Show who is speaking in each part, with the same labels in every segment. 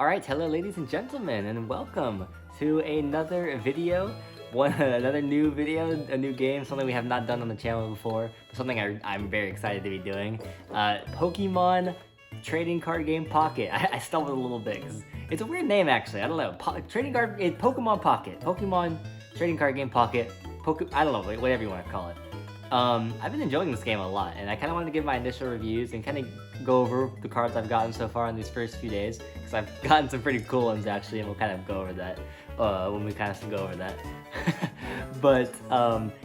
Speaker 1: Alright, hello ladies and gentlemen, and welcome to another video, another new video, a new game, something we have not done on the channel before, but something I'm very excited to be doing. Pokemon Trading Card Game Pocket. I stumbled a little bit, because it's a weird name actually, I don't know, Pokemon Pocket, Pokemon Trading Card Game Pocket, I don't know, whatever you want to call it. I've been enjoying this game a lot, and I kind of wanted to give my initial reviews and kind of go over the cards I've gotten so far in these first few days, because I've gotten some pretty cool ones actually, and we'll kind of go over that when we kind of go over that. But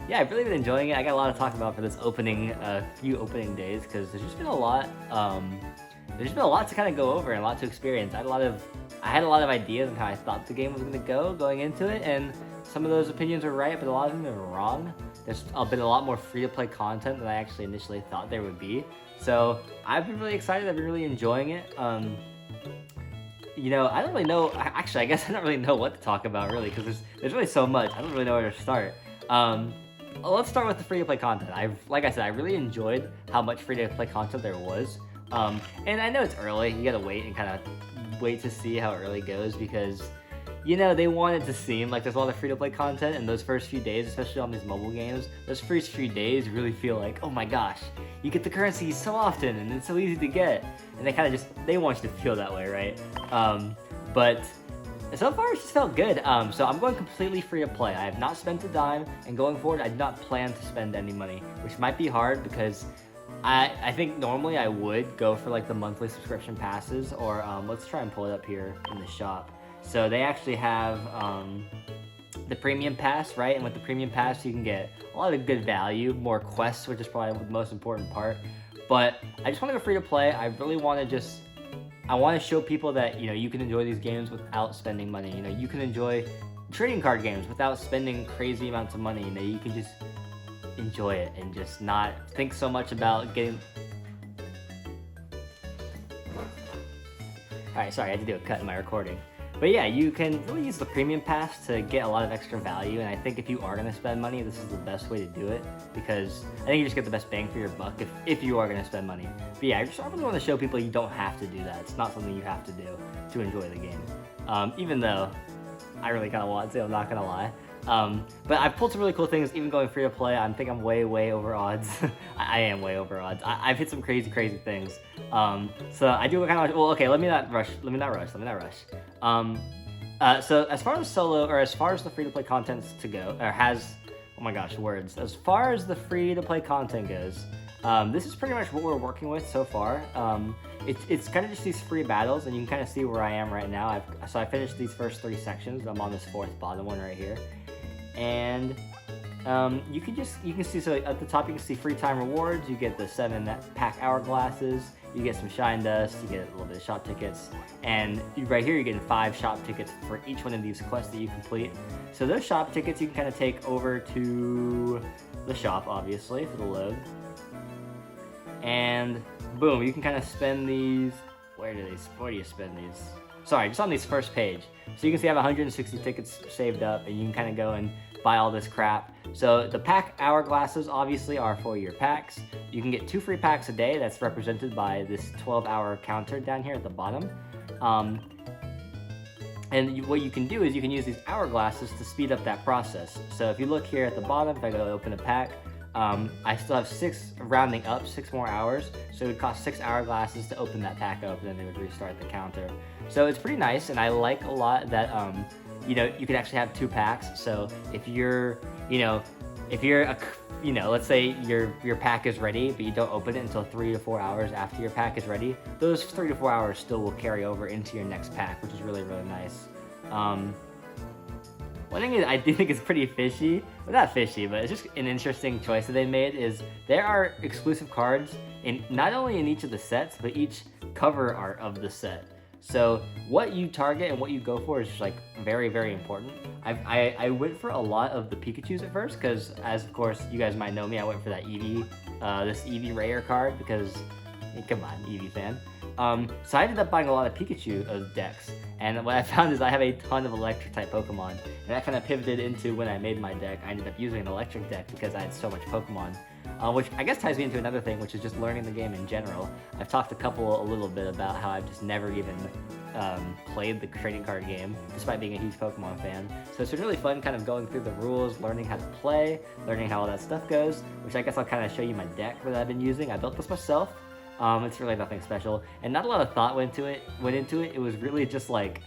Speaker 1: yeah, I've really been enjoying it. I got a lot to talk about for this few opening days, because there's just been a lot. There's been a lot to kind of go over and a lot to experience. I had a lot of ideas on how I thought the game was going to go going into it, and some of those opinions were right, but a lot of them were wrong. There's been a lot more free-to-play content than I actually initially thought there would be. So I've been really excited. I've been really enjoying it. You know, I don't really know. Actually, I guess I don't really know what to talk about really, because there's really so much. I don't really know where to start. Let's start with the free-to-play content. Like I said, I really enjoyed how much free-to-play content there was. And I know it's early. You gotta wait and kind of wait to see how it really goes, because you know, they want it to seem like there's a lot of free-to-play content in those first few days, especially on these mobile games. Those first few days really feel like, oh my gosh, you get the currency so often and it's so easy to get. And they kind of they want you to feel that way, right? But so far it's just felt good. So I'm going completely free-to-play. I have not spent a dime, and going forward I do not plan to spend any money, which might be hard because I think normally I would go for like the monthly subscription passes, or let's try and pull it up here in the shop. So they actually have the premium pass, right? And with the premium pass, you can get a lot of good value, more quests, which is probably the most important part. But I just want to go free to play. I really want to I want to show people that, you know, you can enjoy these games without spending money. You know, you can enjoy trading card games without spending crazy amounts of money. You know, you can just enjoy it and just not think so much about getting... Alright, sorry, I had to do a cut in my recording. But yeah, you can really use the premium pass to get a lot of extra value, and I think if you are going to spend money, this is the best way to do it, because I think you just get the best bang for your buck if you are going to spend money. But yeah, I really want to show people you don't have to do that. It's not something you have to do to enjoy the game. Even though I really kind of want to, I'm not going to lie. But I've pulled some really cool things, even going free to play. I think I'm way over odds. I am way over odds. I've hit some crazy things. So I do kind of, well, okay, let me not rush. So as far as solo, or as far as the free to play contents to go, oh my gosh, words. As far as the free to play content goes, this is pretty much what we're working with so far. It's kind of just these free battles, and you can kind of see where I am right now. So I finished these first 3 sections. I'm on this 4th bottom one right here. And you can see, so at the top you can see free time rewards. You get the 7 pack hourglasses, you get some shine dust, you get a little bit of shop tickets, and right here you're getting 5 shop tickets for each one of these quests that you complete. So those shop tickets you can kind of take over to the shop, obviously, for the load. And boom, you can kind of spend these. Where do you spend these? Sorry, just on this first page. So you can see I have 160 tickets saved up, and you can kind of go and buy all this crap. So the pack hourglasses obviously are for your packs. You can get 2 free packs a day. That's represented by this 12-hour counter down here at the bottom. And what you can do is you can use these hourglasses to speed up that process. So if you look here at the bottom, if I go to open a pack, I still have 6, rounding up, 6 more hours, so it would cost 6 hourglasses to open that pack up, and then they would restart the counter. So it's pretty nice, and I like a lot that, you know, you can actually have 2 packs. So if you're, let's say your pack is ready, but you don't open it until 3 to 4 hours after your pack is ready, those 3 to 4 hours still will carry over into your next pack, which is really nice. One thing I do think is pretty fishy, well, not fishy, but it's just an interesting choice that they made, is there are exclusive cards not only in each of the sets, but each cover art of the set. So what you target and what you go for is just like very important. I went for a lot of the Pikachus at first, because as of course you guys might know me, I went for that Eevee, this Eevee rare card, because come on, Eevee fan. So I ended up buying a lot of Pikachu decks, and what I found is I have a ton of electric type Pokemon, and that kind of pivoted into when I made my deck. I ended up using an electric deck because I had so much Pokemon. which I guess ties me into another thing, which is just learning the game in general. I've talked a little bit about how I've just never even played the trading card game, despite being a huge Pokemon fan. So it's been really fun kind of going through the rules, learning how to play, learning how all that stuff goes, which I guess I'll kind of show you my deck that I've been using. I built this myself. It's really nothing special, and not a lot of thought went into it. It was really just like,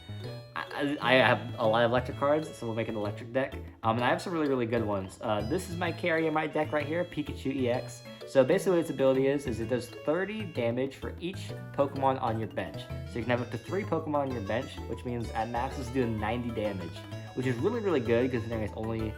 Speaker 1: I have a lot of electric cards, so we'll make an electric deck. And I have some really good ones. This is my carry in my deck right here, Pikachu EX. So basically what its ability is it does 30 damage for each Pokemon on your bench. So you can have up to 3 Pokemon on your bench, which means at max it's doing 90 damage, which is really good considering it only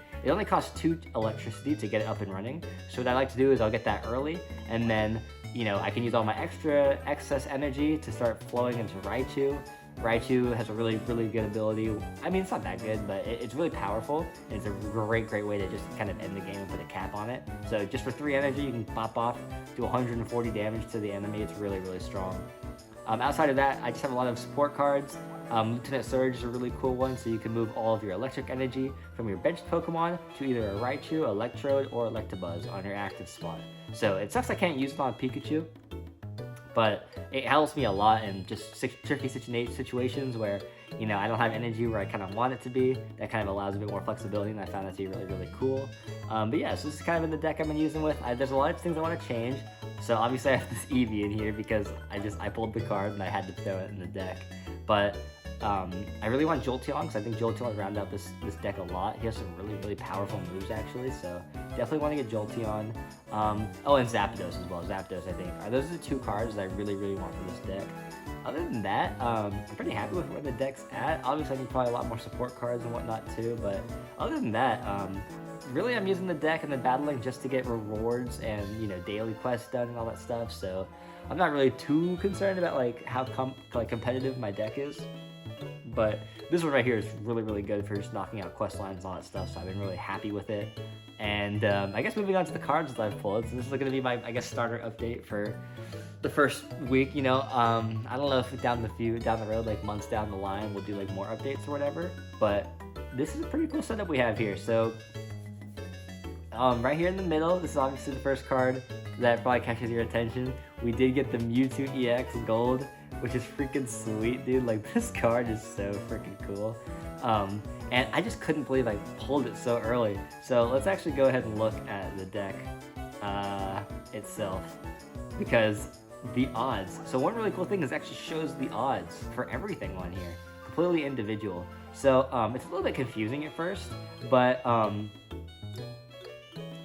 Speaker 1: costs 2 electricity to get it up and running. So what I like to do is I'll get that early, and then, you know, I can use all my excess energy to start flowing into Raichu. Raichu has a really good ability. I mean, it's not that good, but it's really powerful, and it's a great way to just kind of end the game and put a cap on it. So just for 3 energy, you can pop off, do 140 damage to the enemy. It's really strong. Outside of that, I just have a lot of support cards. Lieutenant Surge is a really cool one, so you can move all of your electric energy from your benched Pokemon to either a Raichu, Electrode, or Electabuzz on your active spot. So it sucks I can't use it on Pikachu, but it helps me a lot in just tricky situations where, you know, I don't have energy where I kind of want it to be. That kind of allows a bit more flexibility, and I found that to be really cool. But yeah, so this is kind of in the deck I've been using with. There's a lot of things I want to change. So obviously I have this Eevee in here because I pulled the card and I had to throw it in the deck. But I really want Jolteon because I think Jolteon will round out this deck a lot. He has some really powerful moves actually, so definitely want to get Jolteon. Oh, and Zapdos as well. Zapdos, I think. Those are the 2 cards that I really want for this deck. Other than that, I'm pretty happy with where the deck's at. Obviously I need probably a lot more support cards and whatnot too, but other than that, really I'm using the deck and the battling just to get rewards and, you know, daily quests done and all that stuff, so I'm not really too concerned about like how competitive my deck is. But this one right here is really good for just knocking out quest lines and all that stuff, so I've been really happy with it. And I guess moving on to the cards that I've pulled, so this is going to be my, I guess, starter update for the first week. You know, I don't know if down the road, like months down the line, we'll do like more updates or whatever, but this is a pretty cool setup we have here. So right here in the middle, this is obviously the first card that probably catches your attention. We did get the Mewtwo EX Gold, which is freaking sweet, dude. Like, this card is so freaking cool. And I just couldn't believe I pulled it so early. So let's actually go ahead and look at the deck itself, because the odds. So one really cool thing is it actually shows the odds for everything on here, completely individual. So it's a little bit confusing at first, but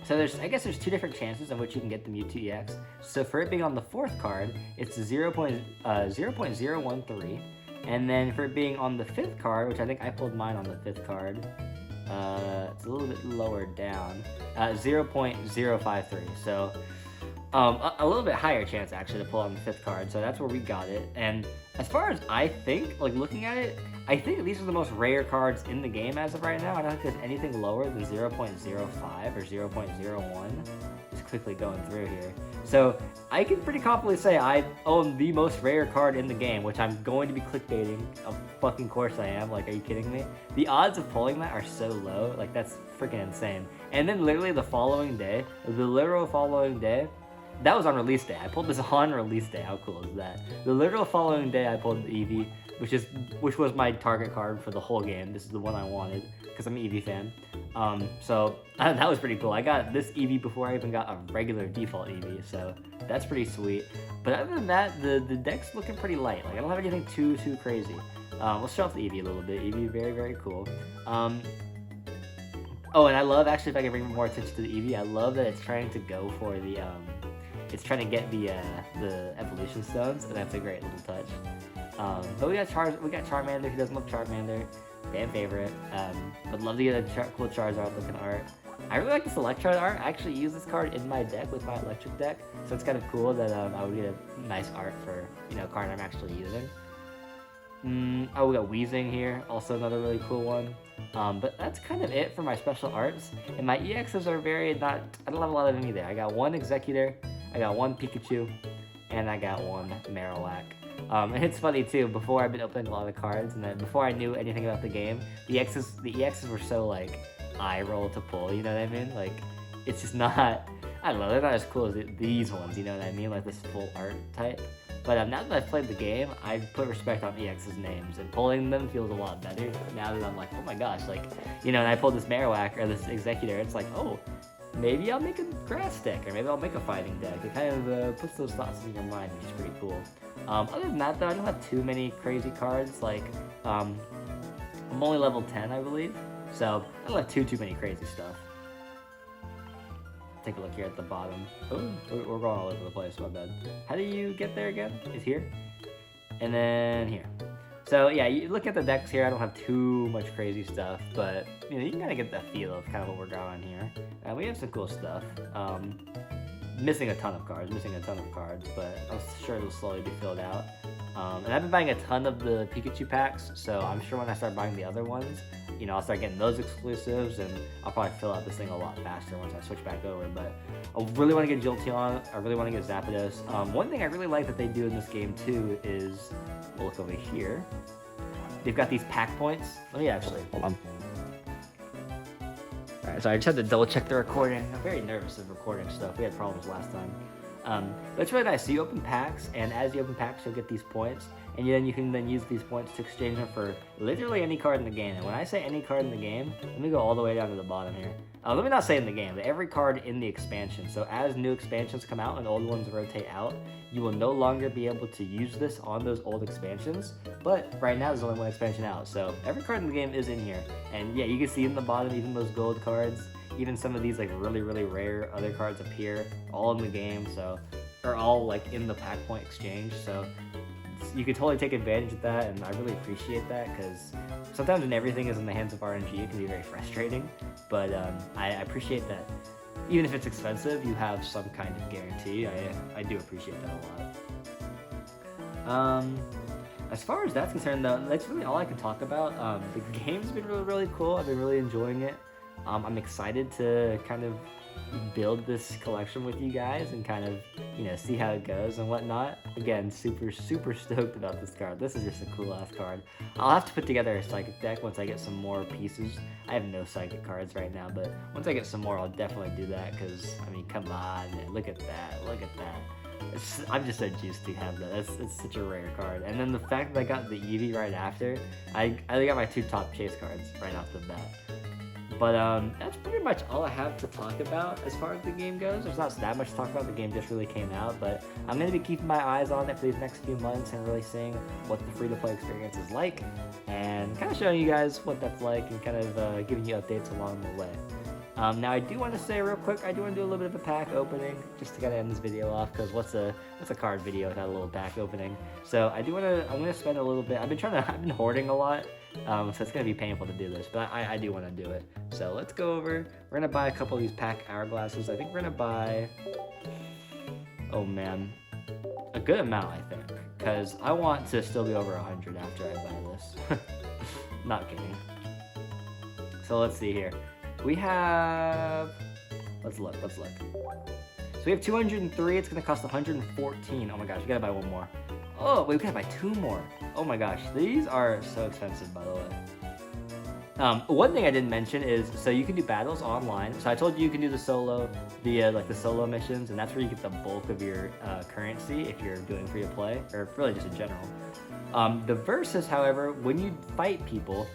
Speaker 1: so I guess there's 2 different chances in which you can get the Mewtwo EX. So for it being on the 4th card, it's 0.013, and then for it being on the 5th card, which I think I pulled mine on the 5th card, it's a little bit lower down, 0.053. So a little bit higher chance actually to pull on the 5th card. So that's where we got it. And as far as I think, like looking at it, I think these are the most rare cards in the game as of right now. I don't think there's anything lower than 0.05 or 0.01. Just quickly going through here. So I can pretty confidently say I own the most rare card in the game, which I'm going to be clickbaiting. Of fucking course I am. Like, are you kidding me? The odds of pulling that are so low. Like, that's freaking insane. And then literally the literal following day, that was on release day. I pulled this on release day. How cool is that? The literal following day I pulled the Eevee, which was my target card for the whole game. This is the one I wanted because I'm an Eevee fan. So that was pretty cool. I got this Eevee before I even got a regular default Eevee, so that's pretty sweet. But other than that, the deck's looking pretty light. Like, I don't have anything too crazy. Let's show off the Eevee a little bit. Eevee, very cool. Oh, and I love, actually, if I can bring more attention to the Eevee, I love that it's trying to go for the it's trying to get the evolution stones, and that's a great little touch. But we got Charmander. Who doesn't love Charmander? Fan favorite. Would love to get a cool Charizard looking art. I really like this Electrode art. I actually use this card in my deck with my electric deck, so it's kind of cool that I would get a nice art for, you know, a card I'm actually using. Oh, we got Weezing here, also another really cool one. But that's kind of it for my special arts. And my EXs are I don't have a lot of them either. I got one Executor, I got one Pikachu, and I got one Marowak. And it's funny too, before I've been opening a lot of cards, and then before I knew anything about the game, the EXs were so like eye roll to pull, you know what I mean? Like, it's just not, I don't know, they're not as cool as these ones, you know what I mean? Like this full art type. But now that I've played the game, I put respect on EX's names, and pulling them feels a lot better now that I'm like, oh my gosh, like, you know, and I pulled this Marowak, or this Executor, it's like, oh, maybe I'll make a grass deck, or maybe I'll make a fighting deck. It kind of puts those thoughts in your mind, which is pretty cool. Other than that, though, I don't have too many crazy cards, like, I'm only level 10, I believe, so I don't have too many crazy stuff. Take a look here at the bottom. Oh, we're going all over the place, my bad. How do you get there again? It's here. And then here. So yeah, you look at the decks here, I don't have too much crazy stuff, but you know, you can kind of get the feel of kind of what we're going here. We have some cool stuff. Missing a ton of cards, but I'm sure it'll slowly be filled out. And I've been buying a ton of the Pikachu packs, so I'm sure when I start buying the other ones, you know, I'll start getting those exclusives, and I'll probably fill out this thing a lot faster once I switch back over. But I really want to get Jolteon, I really want to get Zapdos. One thing I really like that they do in this game too is, we'll look over here, they've got these pack points. Let me actually, hold on. Alright, so I just had to double check the recording. I'm very nervous of recording stuff. We had problems last time. But it's really nice. So you open packs, and as you open packs, you'll get these points, and then you can then use these points to exchange them for literally any card in the game. And when I say any card in the game, let me go all the way down to the bottom here. Let me not say in the game, but every card in the expansion. So as new expansions come out and old ones rotate out, you will no longer be able to use this on those old expansions. But right now there's only one expansion out, so every card in the game is in here. And yeah, you can see in the bottom even those gold cards. Even some of these like really rare other cards appear all in the game, so are all like in the pack point exchange. So you can totally take advantage of that, and I really appreciate that, because sometimes when everything is in the hands of RNG, it can be very frustrating. But I appreciate that even if it's expensive, you have some kind of guarantee. I do appreciate that a lot. As far as that's concerned, though, that's really all I can talk about. The game's been really cool. I've been really enjoying it. I'm excited to kind of build this collection with you guys and kind of, you know, see how it goes and whatnot. Again, super stoked about this card. This is just a cool ass card. I'll have to put together a psychic deck once I get some more pieces. I have no psychic cards right now, but once I get some more, I'll definitely do that, because I mean, come on, man, look at that. I'm just so juiced to have that. It's such a rare card. And then the fact that I got the Eevee right after, I got my 2 top chase cards right off the bat. But that's pretty much all I have to talk about as far as the game goes. There's not that much to talk about. The game just really came out, but I'm going to be keeping my eyes on it for these next few months and really seeing what the free-to-play experience is like, and kind of showing you guys what that's like, and kind of giving you updates along the way. Now I do want to say real quick, I do want to do a little bit of a pack opening just to kind of end this video off, because what's a card video without a little pack opening? So I'm going to spend a little bit. I've been hoarding a lot, so it's going to be painful to do this, but I do want to do it. So let's go over. We're going to buy a couple of these pack hourglasses. I think we're going to buy, oh man, a good amount, I think, because I want to still be over 100 after I buy this. Not kidding. So let's see here. We have, let's look. So we have 203, it's gonna cost 114. Oh my gosh, we gotta buy one more. Oh, wait, we gotta buy 2 more. Oh my gosh, these are so expensive, by the way. One thing I didn't mention is, so you can do battles online. So I told you can do the solo, like the solo missions, and that's where you get the bulk of your currency if you're doing free to play, or really just in general. The versus, however, when you fight people,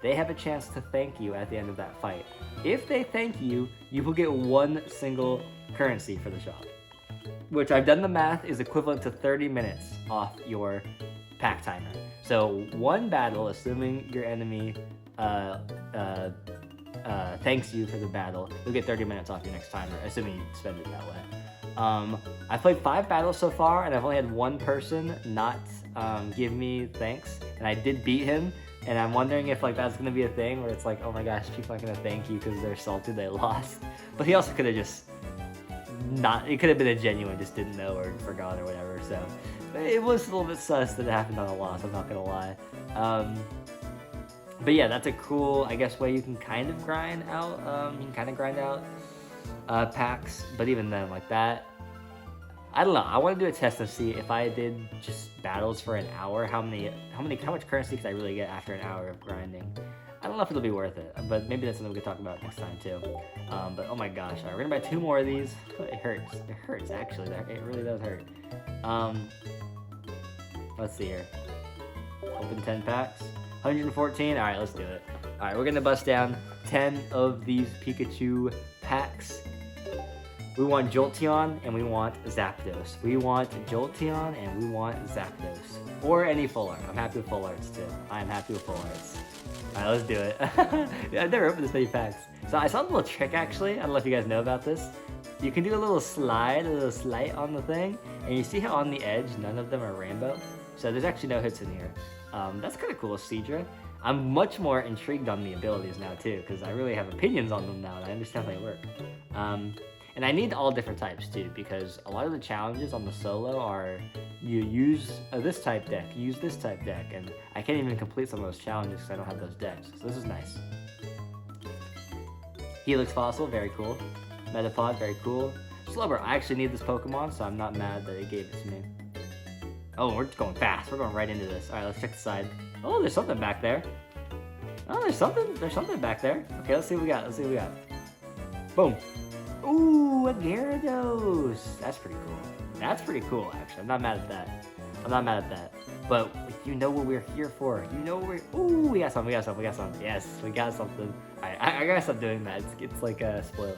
Speaker 1: they have a chance to thank you at the end of that fight. If they thank you, you will get 1 single currency for the shop, which I've done the math is equivalent to 30 minutes off your pack timer. So 1 battle, assuming your enemy thanks you for the battle, you'll get 30 minutes off your next timer, assuming you spend it that way. I've played 5 battles so far, and I've only had 1 person not give me thanks, and I did beat him. And I'm wondering if like that's gonna be a thing where it's like, oh my gosh, people aren't gonna thank you because they're salty they lost. But he also could have just not. It could have been a genuine, just didn't know or forgot or whatever. So it was a little bit sus that it happened on a loss. I'm not gonna lie. But yeah, that's a cool, I guess, way you can kind of grind out. Packs. But even then, like that, I don't know. I want to do a test to see if I did just battles for an hour, how much currency could I really get after an hour of grinding? I don't know if it'll be worth it, but maybe that's something we could talk about next time too. But oh my gosh, we're gonna buy 2 more of these. It hurts. It hurts actually. It really does hurt. Let's see here. Open 10 packs. 114. All right, let's do it. All right, we're gonna bust down 10 of these Pikachu packs. We want Jolteon and we want Zapdos. We want Jolteon and we want Zapdos. Or any full art. I'm happy with full arts too. I'm happy with full arts. Alright, let's do it. I've never opened this many packs. So I saw a little trick actually. I don't know if you guys know about this. You can do a little slide on the thing. And you see how on the edge, none of them are rainbow? So there's actually no hits in here. That's kind of cool, Seadra. I'm much more intrigued on the abilities now too, because I really have opinions on them now and I understand how they work. And I need all different types too, because a lot of the challenges on the solo are you use this type deck, use this type deck, and I can't even complete some of those challenges because I don't have those decks. So this is nice. Helix Fossil, very cool. Metapod, very cool. Slowbro, I actually need this Pokemon, so I'm not mad that it gave it to me. Oh, we're going fast. We're going right into this. All right, let's check the side. Oh, there's something back there. Oh, there's something back there. Okay, let's see what we got. Let's see what we got. Boom. Ooh, a Gyarados. That's pretty cool. That's pretty cool, actually. I'm not mad at that. I'm not mad at that. But you know what we're here for. You know what we're... Ooh, we got something. We got something. We got something. Yes, we got something. All right, I gotta stop doing that. It's like a spoiler.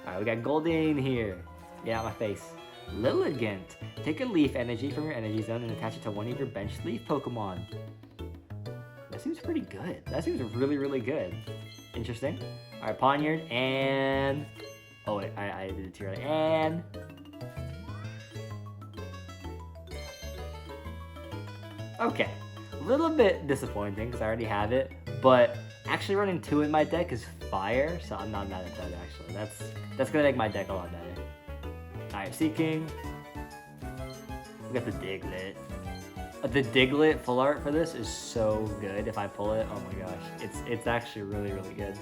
Speaker 1: All right, we got Goldane here. Get out my face. Lilligant. Take a leaf energy from your energy zone and attach it to one of your bench leaf Pokemon. That seems pretty good. That seems really, really good. Interesting. All right, Poniard and... Oh, wait, I did it too early. And... Okay. A little bit disappointing because I already have it, but actually running 2 in my deck is fire, so I'm not mad at that, actually. That's going to make my deck a lot better. Alright, Seeking. We got the Diglett. The Diglett full art for this is so good if I pull it. Oh my gosh. It's actually really, really good.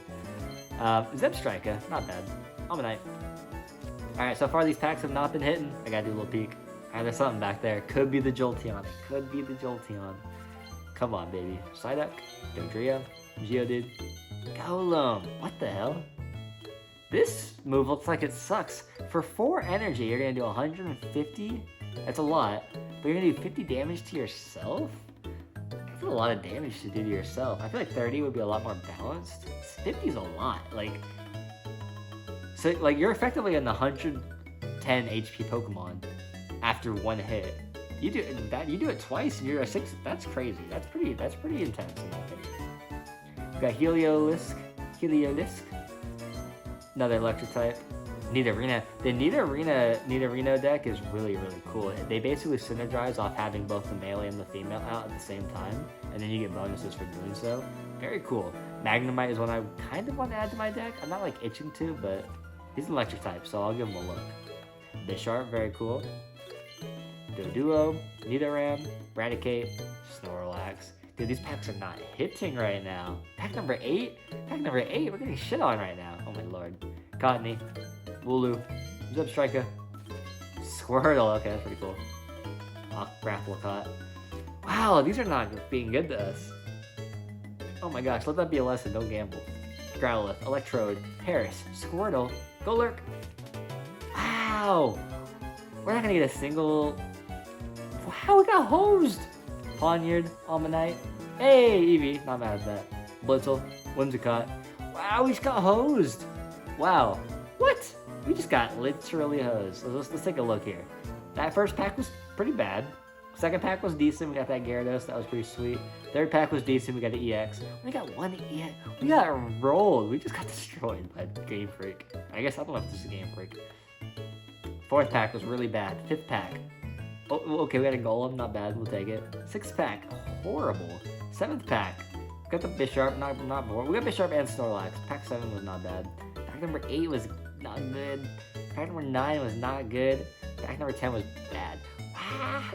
Speaker 1: Zebstrika, not bad. Almanite. Alright, so far these packs have not been hitting. I gotta do a little peek. Alright, there's something back there. Could be the Jolteon. It could be the Jolteon. Come on, baby. Psyduck, Dodrio, Geodude, Golem. What the hell? This move looks like it sucks. For 4 energy, you're gonna do 150? That's a lot. But you're gonna do 50 damage to yourself? That's a lot of damage to do to yourself. I feel like 30 would be a lot more balanced. 50 is a lot. So you're effectively in the 110 HP Pokemon after 1 hit. You do it twice and you're a 6. That's crazy. That's pretty intense in my opinion. We got Heliolisk. Another electric type. Nidorino. The Nidorino deck is really, really cool. They basically synergize off having both the male and the female out at the same time, and then you get bonuses for doing so. Very cool. Magnemite is one I kind of want to add to my deck. I'm not itching to, but he's an electric type, so I'll give him a look. Bisharp, very cool. Doduo, Nidoran, Raticate, Snorlax. Dude, these packs are not hitting right now. Pack number 8? Pack number 8? We're getting shit on right now. Oh my lord. Cottony, Wooloo, Zebstrika, Squirtle. Okay, that's pretty cool. Grapplecott. Wow, these are not being good to us. Oh my gosh, let that be a lesson. Don't gamble. Growlithe, Electrode, Paris, Squirtle, Golurk. Wow! We're not gonna get a single... Wow, we got hosed! Poniard, Almanite. Hey, Eevee. Not mad at that. Blitzel, Whimsicott. Wow, we just got hosed! Wow. What? We just got literally hosed. Let's take a look here. That first pack was pretty bad. Second pack was decent. We got that Gyarados. That was pretty sweet. Third pack was decent. We got the EX. We got 1 EX. We got rolled. We just got destroyed by Game Freak. I guess I don't know if this is Game Freak. Fourth pack was really bad. Fifth pack. Oh, okay, we got a Golem. Not bad. We'll take it. Sixth pack. Horrible. Seventh pack. Got the Bisharp. Not bored. We got Bisharp and Snorlax. Pack 7 was not bad. Pack number 8 was not good. Pack number 9 was not good. Pack number 10 was bad. Ah,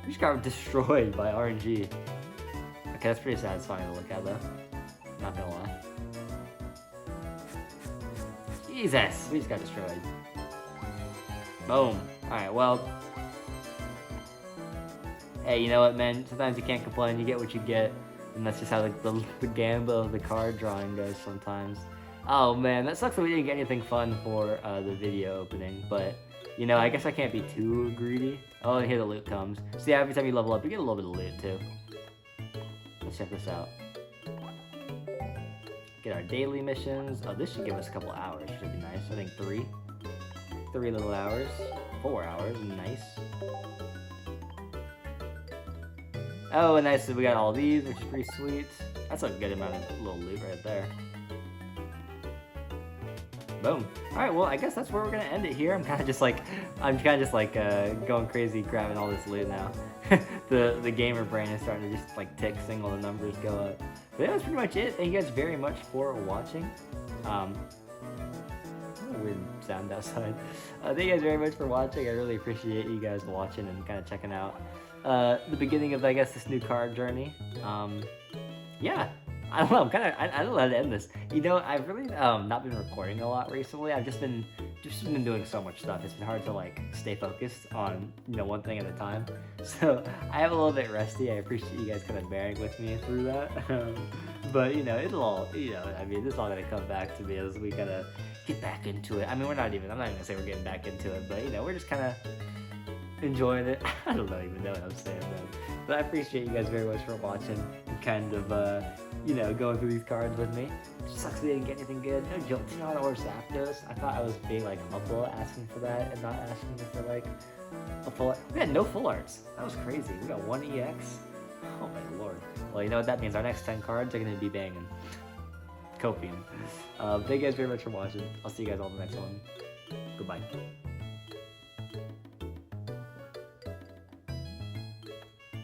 Speaker 1: we just got destroyed by RNG. Okay, that's pretty satisfying to look at though. Not gonna lie. Jesus, we just got destroyed. Boom. Alright, well. Hey, you know what, man? Sometimes you can't complain. You get what you get. And that's just how like the gamble of the card drawing goes sometimes. Oh man, that sucks that we didn't get anything fun for the video opening, but you know, I guess I can't be too greedy. Oh, and here the loot comes. So yeah, every time you level up, you get a little bit of loot too. Let's check this out. Get our daily missions. Oh, this should give us a couple hours. Should be nice. I think 3 little hours. 4 hours. Nice. Oh, and nice that we got all these, which is pretty sweet. That's a good amount of little loot right there. Boom. Alright, well, I guess that's where we're gonna end it here. I'm kind of just like going crazy grabbing all this loot now. the gamer brain is starting to just like tick, seeing all the numbers go up. But yeah, that's pretty much it. Thank you guys very much for watching. Weird sound outside. Thank you guys very much for watching. I really appreciate you guys watching and kind of checking out the beginning of, I guess, this new card journey. Yeah. I don't know. I don't know how to end this. You know, I've really not been recording a lot recently. I've just been doing so much stuff. It's been hard to like stay focused on, you know, one thing at a time. So I am a little bit rusty. I appreciate you guys kind of bearing with me through that. But you know, it'll all, you know, I mean, this is all gonna come back to me as we kind of get back into it. I mean, I'm not even gonna say we're getting back into it, but you know, we're just kind of enjoying it. I don't even know what I'm saying, man. But I appreciate you guys very much for watching and kind of, you know, going through these cards with me. It just sucks we didn't get anything good. No joke. You know how the Orbs Zapdos? I thought I was being like humble asking for that and not asking for like a full art. We had no full arts. That was crazy. We got 1 EX. Oh my lord. Well, you know what that means? Our next 10 cards are going to be banging. Copium. Thank you guys very much for watching. I'll see you guys all in the next one. Goodbye.